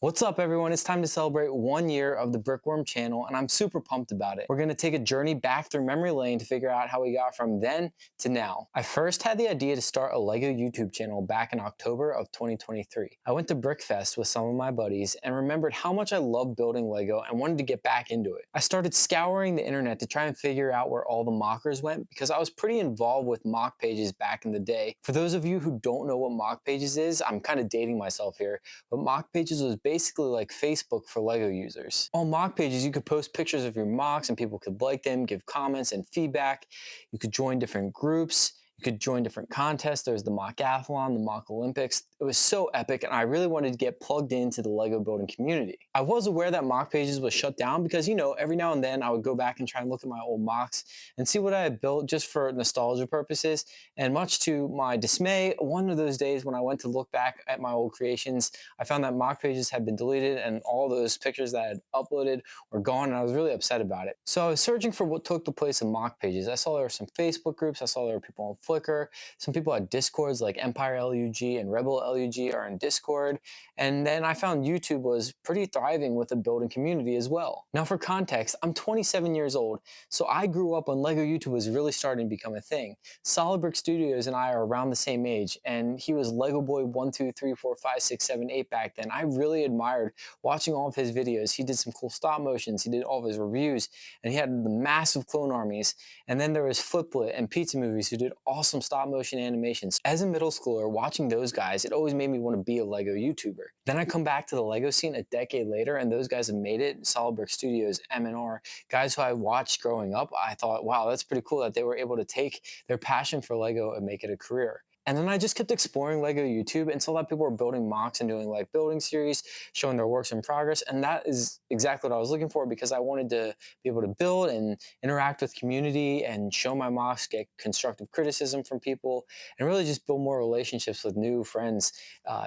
What's up, everyone? It's time to celebrate 1 year of the Brickworm Channel, and I'm super pumped about it. We're going to take a journey back through memory lane to figure out how we got from then to now. I first had the idea to start a LEGO YouTube channel back in October of 2023. I went to Brickfest with some of my buddies and remembered how much I loved building LEGO and wanted to get back into it. I started scouring the internet to try and figure out where all the mockers went because I was pretty involved with mock pages back in the day. For those of you who don't know what mock pages is, I'm kind of dating myself here, but mock pages was basically like Facebook for LEGO users. On mock pages, you could post pictures of your mocks and people could like them, give comments and feedback. You could join different groups. You could join different contests. There's the Mockathlon, the Mock Olympics. It was so epic, and I really wanted to get plugged into the LEGO building community. I was aware that mock pages was shut down because, every now and then I would go back and try and look at my old mocks and see what I had built just for nostalgia purposes. And much to my dismay, one of those days when I went to look back at my old creations, I found that mock pages had been deleted and all those pictures that I had uploaded were gone, and I was really upset about it. So I was searching for what took the place of mock pages. I saw there were some Facebook groups, I saw there were people on Flickr, some people had Discords like Empire LUG and Rebel LUG are in Discord, and then I found YouTube was pretty thriving with a building community as well. Now for context, I'm 27 years old, so I grew up when LEGO YouTube was really starting to become a thing. Solid Brick Studios and I are around the same age, and he was Lego Boy 1, 2, 3, 4, 5, 6, 7, 8 back then. I really admired watching all of his videos. He did some cool stop motions, he did all of his reviews, and he had the massive clone armies. And then there was Fliplet and Pizza Movies who did awesome stop motion animations. As a middle schooler, watching those guys, it always made me want to be a LEGO YouTuber. Then I come back to the LEGO scene a decade later, and those guys have made it. Solid Brick Studios, M&R, guys who I watched growing up. I thought, wow, that's pretty cool that they were able to take their passion for LEGO and make it a career. And then I just kept exploring LEGO YouTube and saw that people were building mocks and doing like building series, showing their works in progress. And that is exactly what I was looking for because I wanted to be able to build and interact with community and show my mocks, get constructive criticism from people, and really just build more relationships with new friends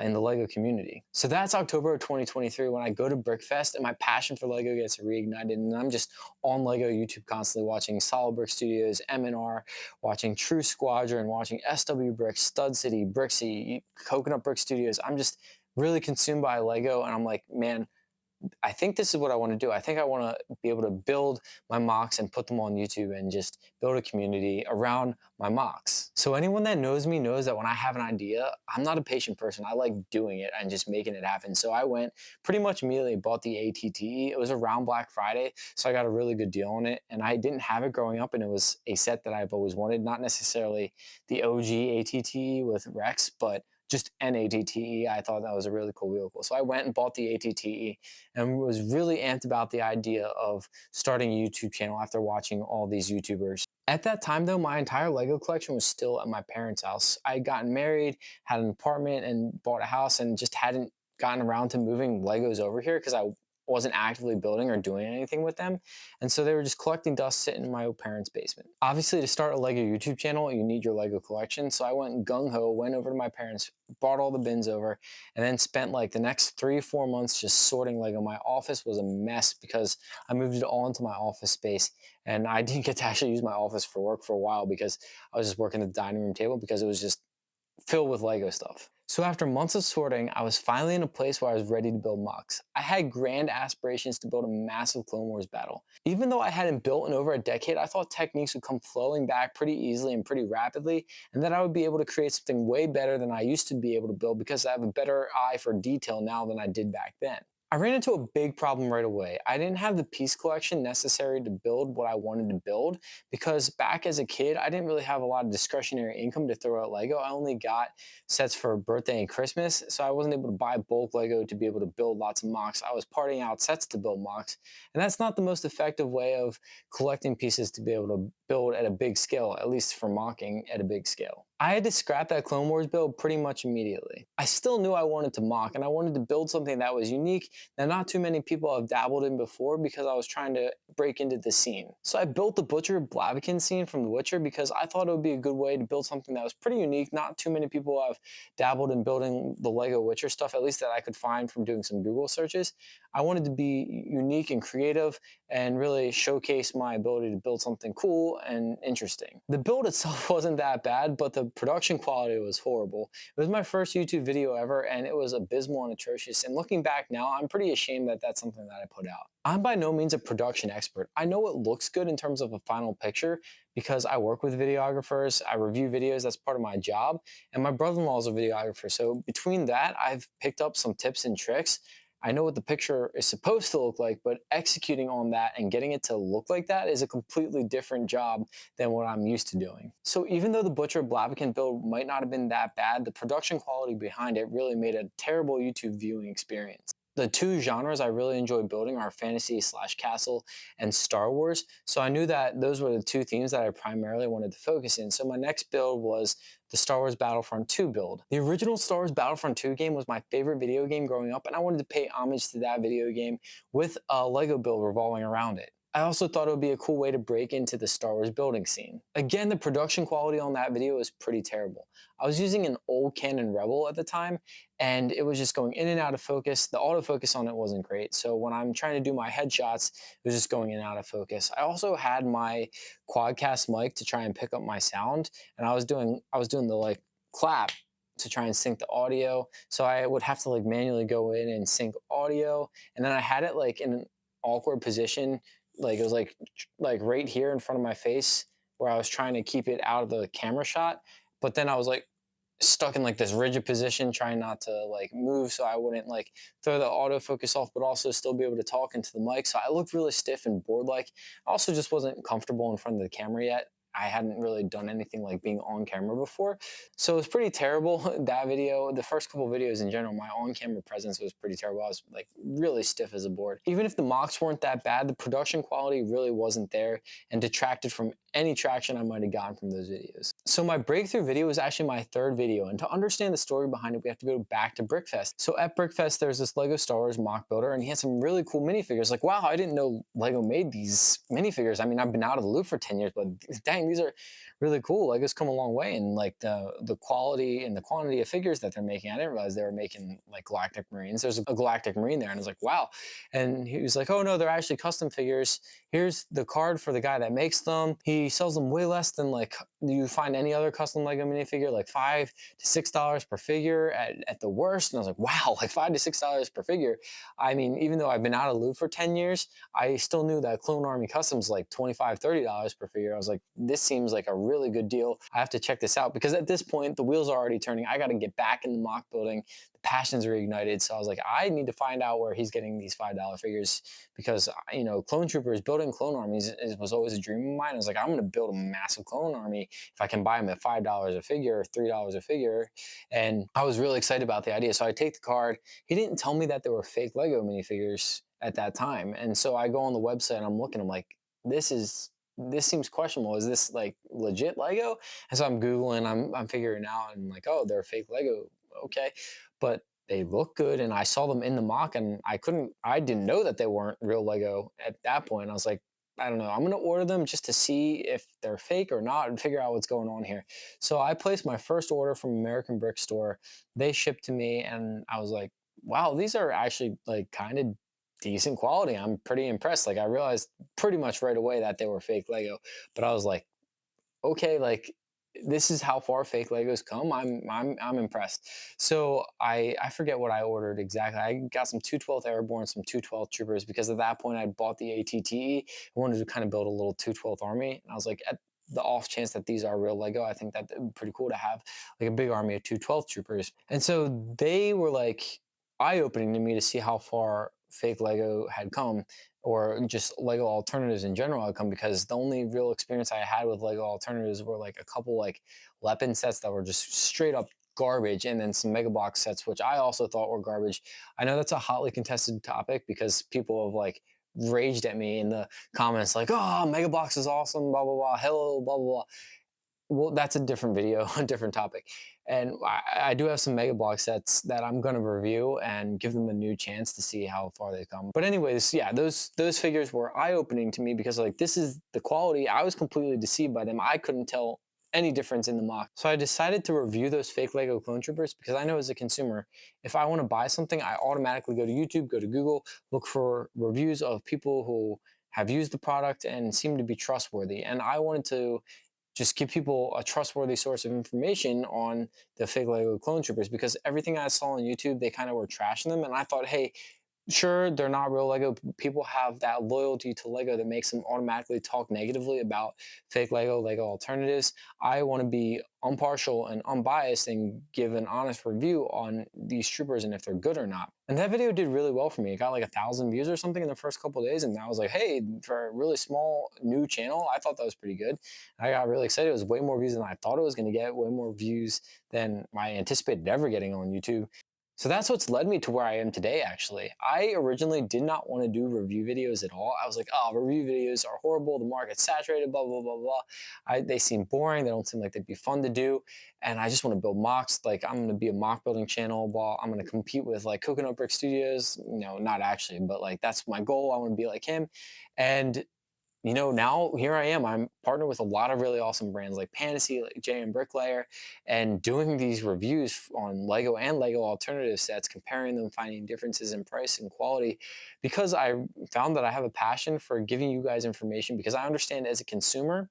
in the LEGO community. So that's October of 2023 when I go to Brickfest and my passion for LEGO gets reignited, and I'm just on LEGO YouTube constantly watching Solid Brick Studios, M&R, watching True Squadron, watching SW Bricks, Stud City, Brixie, Coconut Brick Studios. I'm just really consumed by LEGO, and I'm like, man, I think this is what I want to do. I think I want to be able to build my mocks and put them on YouTube and just build a community around my mocks. So anyone that knows me knows that when I have an idea, I'm not a patient person. I like doing it and just making it happen. So I went pretty much immediately bought the ATTE. It was around Black Friday, so I got a really good deal on it. And I didn't have it growing up, and it was a set that I've always wanted. Not necessarily the OG ATTE with Rex, but just an ATTE. I thought that was a really cool vehicle. So I went and bought the ATTE and was really amped about the idea of starting a YouTube channel after watching all these YouTubers. At that time, though, my entire LEGO collection was still at my parents' house. I had gotten married, had an apartment, and bought a house, and just hadn't gotten around to moving Legos over here because I wasn't actively building or doing anything with them. And so they were just collecting dust sitting in my old parents' basement. Obviously, to start a LEGO YouTube channel, you need your LEGO collection. So I went gung-ho, went over to my parents, brought all the bins over, and then spent like the next 3 or 4 months just sorting LEGO. My office was a mess because I moved it all into my office space, and I didn't get to actually use my office for work for a while because I was just working at the dining room table because it was just filled with LEGO stuff. So after months of sorting, I was finally in a place where I was ready to build MOCs. I had grand aspirations to build a massive Clone Wars battle. Even though I hadn't built in over a decade, I thought techniques would come flowing back pretty easily and pretty rapidly, and that I would be able to create something way better than I used to be able to build because I have a better eye for detail now than I did back then. I ran into a big problem right away. I didn't have the piece collection necessary to build what I wanted to build because back as a kid, I didn't really have a lot of discretionary income to throw at LEGO. I only got sets for birthday and Christmas, so I wasn't able to buy bulk LEGO to be able to build lots of MOCs. I was parting out sets to build MOCs, and that's not the most effective way of collecting pieces to be able to build at a big scale, at least for mocking at a big scale. I had to scrap that Clone Wars build pretty much immediately. I still knew I wanted to mock, and I wanted to build something that was unique that not too many people have dabbled in before because I was trying to break into the scene. So I built the Butcher Blaviken scene from The Witcher because I thought it would be a good way to build something that was pretty unique. Not too many people have dabbled in building the LEGO Witcher stuff, at least that I could find from doing some Google searches. I wanted to be unique and creative and really showcase my ability to build something cool and interesting. The build itself wasn't that bad, but the production quality was horrible. It was my first YouTube video ever, and it was abysmal and atrocious. And looking back now, I'm pretty ashamed that that's something that I put out. I'm by no means a production expert. I know it looks good in terms of a final picture because I work with videographers, I review videos, that's part of my job, and my brother-in-law is a videographer. So between that, I've picked up some tips and tricks. I know what the picture is supposed to look like, but executing on that and getting it to look like that is a completely different job than what I'm used to doing. So even though the Butcher Blaviken build might not have been that bad, the production quality behind it really made a terrible YouTube viewing experience. The two genres I really enjoy building are fantasy slash castle and Star Wars. So I knew that those were the two themes that I primarily wanted to focus in. So my next build was the Star Wars Battlefront 2 build. The original Star Wars Battlefront 2 game was my favorite video game growing up, and I wanted to pay homage to that video game with a Lego build revolving around it. I also thought it would be a cool way to break into the Star Wars building scene. Again, the production quality on that video was pretty terrible. I was using an old Canon Rebel at the time, and it was just going in and out of focus. The autofocus on it wasn't great, so when I'm trying to do my headshots, it was just going in and out of focus. I also had my quadcast mic to try and pick up my sound, and I was doing the like clap to try and sync the audio. So I would have to like manually go in and sync audio, and then I had it like in an awkward position, like it was like right here in front of my face where I was trying to keep it out of the camera shot, but then I was like stuck in like this rigid position trying not to like move so I wouldn't like throw the autofocus off but also still be able to talk into the mic. So I looked really stiff and bored like. I also just wasn't comfortable in front of the camera yet. I hadn't really done anything like being on camera before. So it was pretty terrible. That video, the first couple videos in general, my on-camera presence was pretty terrible. I was like really stiff as a board. Even if the MOCs weren't that bad, the production quality really wasn't there and detracted from any traction I might have gotten from those videos. So my breakthrough video was actually my third video, and to understand the story behind it, we have to go back to Brickfest. So at Brickfest, there's this Lego Star Wars MOC Builder, and he had some really cool minifigures. Like, wow, I didn't know Lego made these minifigures. I mean, I've been out of the loop for 10 years, but dang, these are really cool. Lego's come a long way in like the quality and the quantity of figures that they're making. I didn't realize they were making like Galactic Marines. There's a Galactic Marine there, and I was like, wow. And he was like, oh no, they're actually custom figures. Here's the card for the guy that makes them. He sells them way less than like you find any other custom Lego minifigure, like $5 to $6 per figure at the worst. And I was like, wow, like $5 to $6 per figure. I mean, even though I've been out of the loop for 10 years, I still knew that Clone Army Customs like $25, $30 per figure. I was like, this seems like a really good deal. I have to check this out because at this point, the wheels are already turning. I got to get back in the MOC building. The passion's reignited. So I was like, I need to find out where he's getting these $5 figures because, you know, Clone Troopers, building clone armies was always a dream of mine. I was like, I'm going to build a massive clone army if I can buy them at $5 a figure or $3 a figure. And I was really excited about the idea. So I take the card. He didn't tell me that there were fake Lego minifigures at that time. And so I go on the website and I'm looking, I'm like, this seems questionable. Is this like legit Lego? And so I'm Googling, I'm figuring out, and I'm like, oh, they're fake Lego. Okay. But they look good, and I saw them in the MOC, and I didn't know that they weren't real Lego at that point. I was like, I don't know, I'm gonna order them just to see if they're fake or not and figure out what's going on here. So I placed my first order from American Brick Store. They shipped to me, and I was like, wow, these are actually like kind of decent quality. I'm pretty impressed. Like I realized pretty much right away that they were fake Lego, but I was like, okay, like this is how far fake Legos come. I'm impressed. So I forget what I ordered exactly. I got some 212th Airborne, some 212 Troopers because at that point I'd bought the ATTE. I wanted to kind of build a little 212th army, and I was like, at the off chance that these are real Lego, I think that would be pretty cool to have like a big army of 212 Troopers. And so they were like eye-opening to me to see how far fake Lego had come, or just Lego alternatives in general had come, because the only real experience I had with Lego alternatives were like a couple like weapon sets that were just straight up garbage, and then some Mega Box sets, which I also thought were garbage. I know that's a hotly contested topic because people have like raged at me in the comments like, oh, Mega Box is awesome, blah, blah, blah, hello, blah, blah, blah. Well, that's a different video, a different topic. And I do have some Mega Block sets that I'm going to review and give them a new chance to see how far they come. But anyways, yeah, those figures were eye-opening to me because like this is the quality. I was completely deceived by them. I couldn't tell any difference in the MOC. So I decided to review those fake Lego Clone Troopers because I know as a consumer, if I want to buy something, I automatically go to YouTube, go to Google, look for reviews of people who have used the product and seem to be trustworthy. And I wanted to just give people a trustworthy source of information on the fake Lego clone troopers, because everything I saw on YouTube, they kind of were trashing them. And I thought, hey, sure, they're not real Lego. People have that loyalty to Lego that makes them automatically talk negatively about fake Lego, Lego alternatives. I want to be impartial and unbiased and give an honest review on these troopers and if they're good or not. And that video did really well for me. It got like 1,000 views or something in the first couple of days. And I was like, hey, for a really small new channel, I thought that was pretty good. I got really excited. It was way more views than I thought it was going to get, way more views than I anticipated ever getting on YouTube. So that's what's led me to where I am today, actually. I originally did not want to do review videos at all. I was like, oh, review videos are horrible. The market's saturated, blah, blah, blah, blah. They seem boring. They don't seem like they'd be fun to do. And I just want to build MOCs. Like, I'm going to be a MOC building channel. While I'm going to compete with like Coconut Brick Studios. Not actually, but like that's my goal. I want to be like him. And now here I am. I'm partnered with a lot of really awesome brands like Panacea, like JM Bricklayer, and doing these reviews on Lego and Lego alternative sets, comparing them, finding differences in price and quality, because I found that I have a passion for giving you guys information, because I understand as a consumer,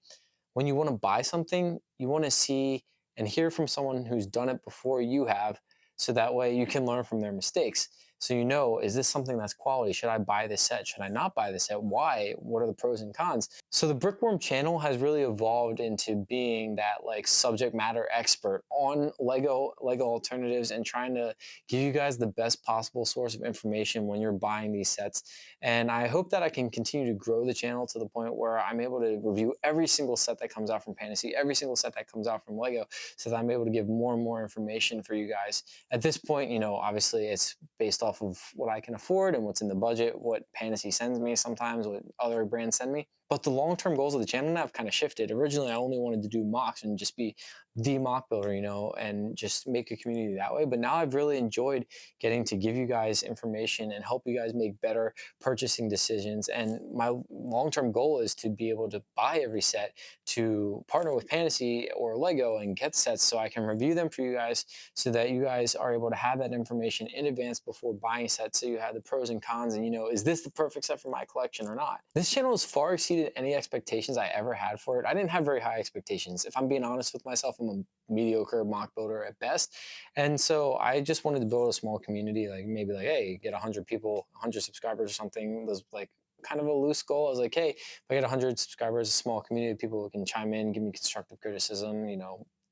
when you want to buy something, you want to see and hear from someone who's done it before you have, so that way you can learn from their mistakes. So is this something that's quality? Should I buy this set? Should I not buy this set? Why? What are the pros and cons? So the Brickworm channel has really evolved into being that like subject matter expert on Lego alternatives, and trying to give you guys the best possible source of information when you're buying these sets. And I hope that I can continue to grow the channel to the point where I'm able to review every single set that comes out from Fantasy, every single set that comes out from Lego, so that I'm able to give more and more information for you guys. At this point, obviously it's based off of what I can afford and what's in the budget, what Fantasy sends me sometimes, what other brands send me. But the long-term goals of the channel now have kind of shifted. Originally, I only wanted to do MOCs and just be the MOC builder, and just make a community that way. But now I've really enjoyed getting to give you guys information and help you guys make better purchasing decisions. And my long-term goal is to be able to buy every set, to partner with Fantasy or Lego and get sets so I can review them for you guys, so that you guys are able to have that information in advance before buying sets, so you have the pros and cons, and is this the perfect set for my collection or not? This channel has far exceeded any expectations I ever had for it. I didn't have very high expectations. If I'm being honest with myself, I'm a mediocre MOC builder at best. And so I just wanted to build a small community, like maybe like, hey, get 100 people, 100 subscribers or something. Those like kind of a loose goal. I was like, hey, if I get 100 subscribers, a small community of people who can chime in, give me constructive criticism,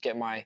get my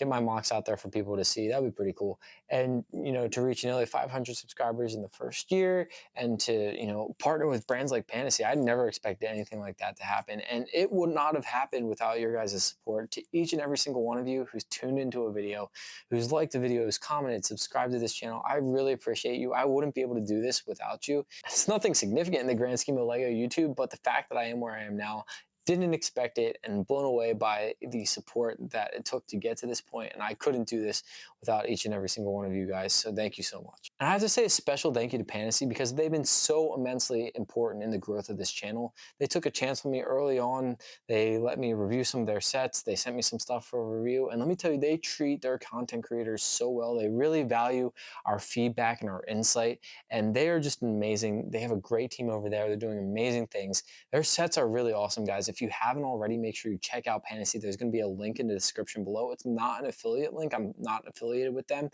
MOCs out there for people to see. That'd be pretty cool. And to reach nearly 500 subscribers in the first year, and to partner with brands like Panacea, I never expected anything like that to happen. And it would not have happened without your guys' support. To each and every single one of you who's tuned into a video, who's liked the video, who's commented, subscribed to this channel, I really appreciate you. I wouldn't be able to do this without you. It's nothing significant in the grand scheme of Lego YouTube, but the fact that I am where I am now, didn't expect it, and blown away by the support that it took to get to this point. And I couldn't do this without each and every single one of you guys. So thank you so much. And I have to say a special thank you to Panacea, because they've been so immensely important in the growth of this channel. They took a chance on me early on. They let me review some of their sets. They sent me some stuff for a review. And let me tell you, they treat their content creators so well. They really value our feedback and our insight. And they are just amazing. They have a great team over there. They're doing amazing things. Their sets are really awesome, guys. If you haven't already, make sure you check out Panacea. There's going to be a link in the description below. It's not an affiliate link. I'm not affiliated with them.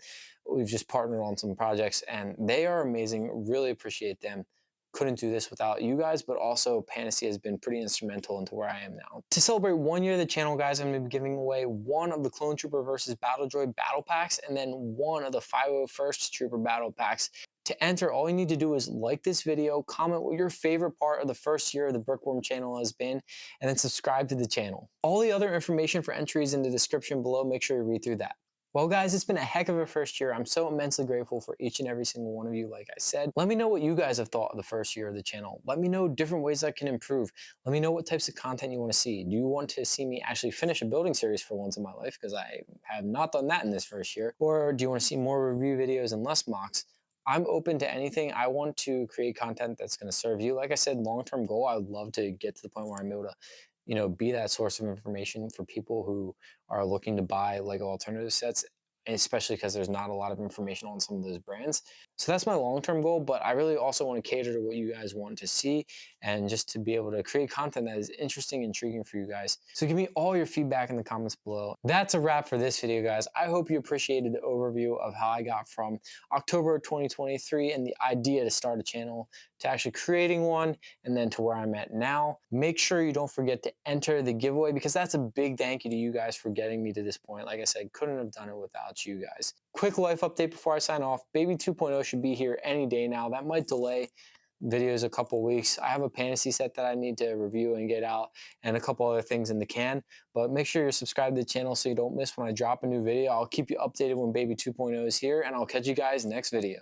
We've just partnered on some projects, and they are amazing. Really appreciate them. Couldn't do this without you guys, but also Panacea has been pretty instrumental into where I am now. To celebrate 1 year of the channel, guys, I'm going to be giving away one of the Clone Trooper versus Battle Droid battle packs, and then one of the 501st Trooper battle packs. To enter, all you need to do is like this video, comment what your favorite part of the first year of the Brickworm channel has been, and then subscribe to the channel. All the other information for entries in the description below. Make sure you read through that. Well, guys, it's been a heck of a first year. I'm so immensely grateful for each and every single one of you, like I said. Let me know what you guys have thought of the first year of the channel. Let me know different ways I can improve. Let me know what types of content you want to see. Do you want to see me actually finish a building series for once in my life? Because I have not done that in this first year. Or do you want to see more review videos and less MOCs? I'm open to anything. I want to create content that's going to serve you. Like I said, long-term goal, I would love to get to the point where I'm able to be that source of information for people who are looking to buy Lego alternative sets especially because there's not a lot of information on some of those brands. So that's my long-term goal, but I really also want to cater to what you guys want to see and just to be able to create content that is interesting and intriguing for you guys. So give me all your feedback in the comments below. That's a wrap for this video, guys. I hope you appreciated the overview of how I got from October 2023 and the idea to start a channel to actually creating one and then to where I'm at now. Make sure you don't forget to enter the giveaway because that's a big thank you to you guys for getting me to this point. Like I said, couldn't have done it without you guys. Quick life update before I sign off. Baby 2.0 should be here any day now. That might delay videos a couple weeks. I have a fantasy set that I need to review and get out and a couple other things in the can, but make sure you're subscribed to the channel so you don't miss when I drop a new video. I'll keep you updated when Baby 2.0 is here, and I'll catch you guys next video.